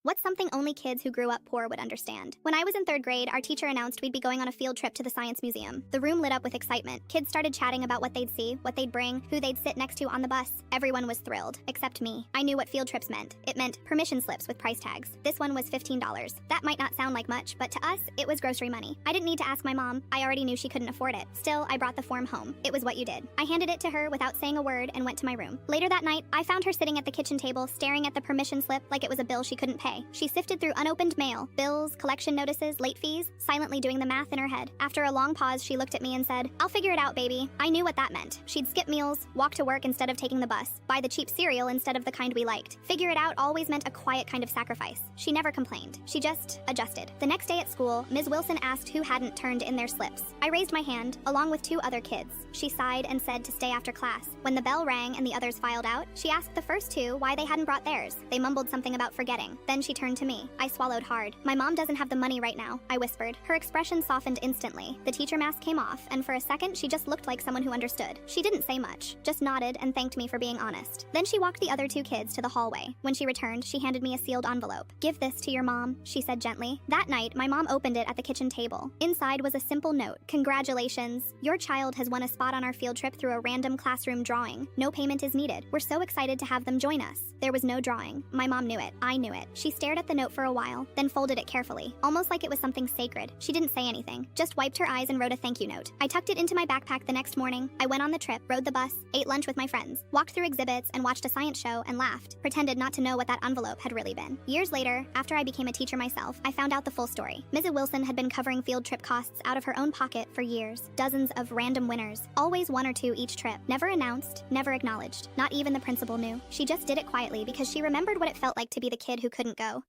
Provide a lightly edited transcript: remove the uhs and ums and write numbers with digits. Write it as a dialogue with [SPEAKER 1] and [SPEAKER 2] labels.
[SPEAKER 1] What's something only kids who grew up poor would understand? When I was in third grade, our teacher announced we'd be going on a field trip to the Science Museum. The room lit up with excitement. Kids started chatting about what they'd see, what they'd bring, who they'd sit next to on the bus. Everyone was thrilled, except me. I knew what field trips meant. It meant permission slips with price tags. This one was $15. That might not sound like much, but to us, it was grocery money. I didn't need to ask my mom. I already knew she couldn't afford it. Still, I brought the form home. It was what you did. I handed it to her without saying a word and went to my room. Later that night, I found her sitting at the kitchen table, staring at the permission slip like it was a bill she couldn't pay. She sifted through unopened mail, bills, collection notices, late fees, silently doing the math in her head. After a long pause, she looked at me and said, "I'll figure it out, baby." I knew what that meant. She'd skip meals, walk to work instead of taking the bus, buy the cheap cereal instead of the kind we liked. Figure it out always meant a quiet kind of sacrifice. She never complained. She just adjusted. The next day at school, Ms. Wilson asked who hadn't turned in their slips. I raised my hand, along with two other kids. She sighed and said to stay after class. When the bell rang and the others filed out, she asked the first two why they hadn't brought theirs. They mumbled something about forgetting. Then she turned to me. I swallowed hard. "My mom doesn't have the money right now," I whispered. Her expression softened instantly. The teacher mask came off, and for a second she just looked like someone who understood. She didn't say much, just nodded and thanked me for being honest. Then she walked the other two kids to the hallway. When she returned, she handed me a sealed envelope. "Give this to your mom," she said gently. That night, my mom opened it at the kitchen table. Inside was a simple note. "Congratulations. Your child has won a spot on our field trip through a random classroom drawing. No payment is needed. We're so excited to have them join us." There was no drawing. My mom knew it. I knew it. She stared at the note for a while, then folded it carefully, almost like it was something sacred. She didn't say anything, just wiped her eyes and wrote a thank you note. I tucked it into my backpack the next morning. I went on the trip, rode the bus, ate lunch with my friends, walked through exhibits and watched a science show and laughed, pretended not to know what that envelope had really been. Years later, after I became a teacher myself, I found out the full story. Mrs. Wilson had been covering field trip costs out of her own pocket for years. Dozens of random winners, always one or two each trip. Never announced, never acknowledged. Not even the principal knew. She just did it quietly because she remembered what it felt like to be the kid who couldn't go.